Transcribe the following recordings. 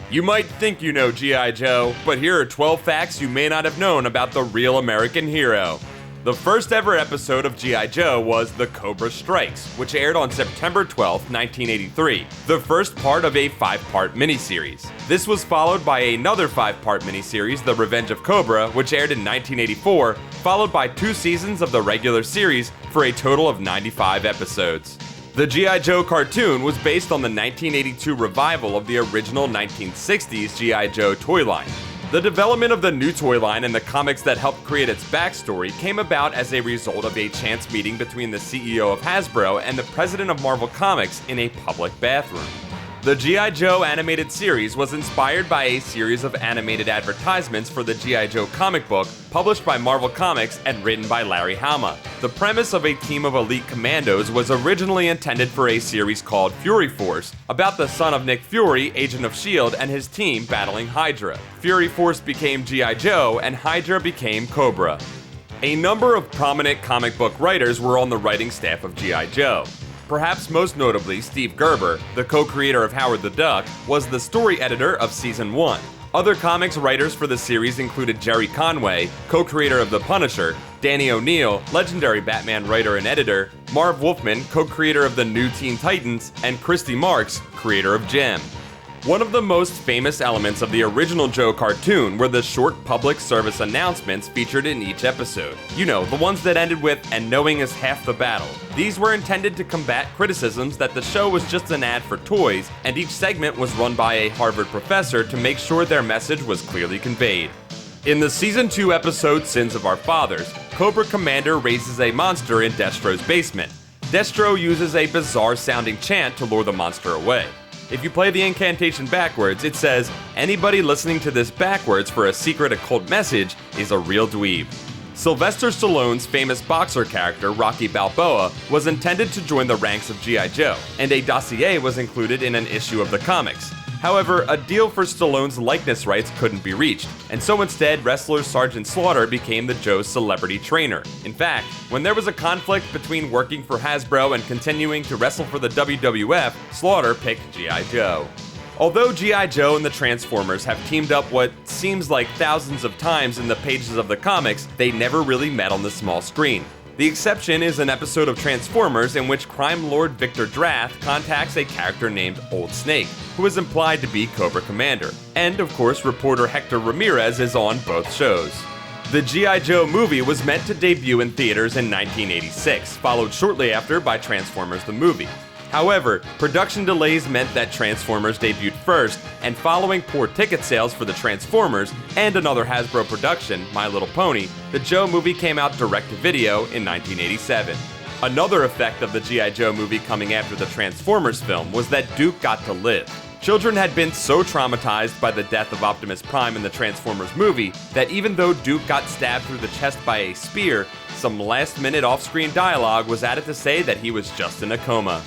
You might think you know G.I. Joe, but here are 12 facts you may not have known about the real American hero. The first ever episode of G.I. Joe was The Cobra Strikes, which aired on September 12, 1983, the first part of a 5-part miniseries. This was followed by another 5-part miniseries, The Revenge of Cobra, which aired in 1984, followed by 2 seasons of the regular series for a total of 95 episodes. The G.I. Joe cartoon was based on the 1982 revival of the original 1960s G.I. Joe toy line. The development of the new toy line and the comics that helped create its backstory came about as a result of a chance meeting between the CEO of Hasbro and the president of Marvel Comics in a public bathroom. The G.I. Joe animated series was inspired by a series of animated advertisements for the G.I. Joe comic book published by Marvel Comics and written by Larry Hama. The premise of a team of elite commandos was originally intended for a series called Fury Force, about the son of Nick Fury, agent of S.H.I.E.L.D., and his team battling Hydra. Fury Force became G.I. Joe, and Hydra became Cobra. A number of prominent comic book writers were on the writing staff of G.I. Joe. Perhaps most notably, Steve Gerber, the co-creator of Howard the Duck, was the story editor of Season 1. Other comics writers for the series included Jerry Conway, co-creator of The Punisher, Danny O'Neill, legendary Batman writer and editor, Marv Wolfman, co-creator of the New Teen Titans, and Christy Marx, creator of Jem. One of the most famous elements of the original Joe cartoon were the short public service announcements featured in each episode. You know, the ones that ended with, "and knowing is half the battle." These were intended to combat criticisms that the show was just an ad for toys, and each segment was run by a Harvard professor to make sure their message was clearly conveyed. In the Season 2 episode Sins of Our Fathers, Cobra Commander raises a monster in Destro's basement. Destro uses a bizarre-sounding chant to lure the monster away. If you play the incantation backwards, it says, "Anybody listening to this backwards for a secret occult message is a real dweeb." Sylvester Stallone's famous boxer character, Rocky Balboa, was intended to join the ranks of G.I. Joe, and a dossier was included in an issue of the comics. However, a deal for Stallone's likeness rights couldn't be reached, and so instead, wrestler Sergeant Slaughter became the Joe's celebrity trainer. In fact, when there was a conflict between working for Hasbro and continuing to wrestle for the WWF, Slaughter picked G.I. Joe. Although G.I. Joe and the Transformers have teamed up what seems like thousands of times in the pages of the comics, they never really met on the small screen. The exception is an episode of Transformers in which crime lord Victor Drath contacts a character named Old Snake, who is implied to be Cobra Commander. And of course, reporter Hector Ramirez is on both shows. The G.I. Joe movie was meant to debut in theaters in 1986, followed shortly after by Transformers the movie. However, production delays meant that Transformers debuted first, and following poor ticket sales for the Transformers and another Hasbro production, My Little Pony, the Joe movie came out direct-to-video in 1987. Another effect of the G.I. Joe movie coming after the Transformers film was that Duke got to live. Children had been so traumatized by the death of Optimus Prime in the Transformers movie that even though Duke got stabbed through the chest by a spear, some last-minute off-screen dialogue was added to say that he was just in a coma.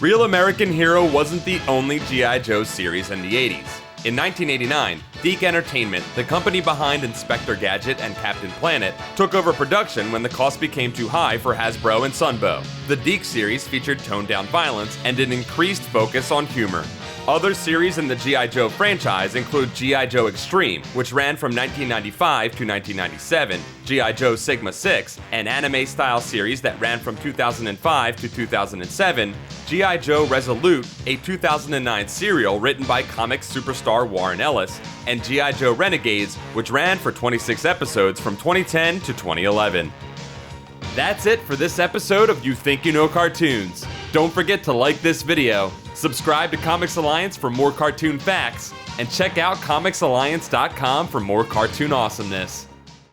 Real American Hero wasn't the only G.I. Joe series in the 80s. In 1989, DiC Entertainment, the company behind Inspector Gadget and Captain Planet, took over production when the cost became too high for Hasbro and Sunbow. The DiC series featured toned-down violence and an increased focus on humor. Other series in the G.I. Joe franchise include G.I. Joe Extreme, which ran from 1995 to 1997, G.I. Joe Sigma 6, an anime-style series that ran from 2005 to 2007, G.I. Joe Resolute, a 2009 serial written by comics superstar Warren Ellis, and G.I. Joe Renegades, which ran for 26 episodes from 2010 to 2011. That's it for this episode of You Think You Know Cartoons. Don't forget to like this video, subscribe to Comics Alliance for more cartoon facts, and check out comicsalliance.com for more cartoon awesomeness.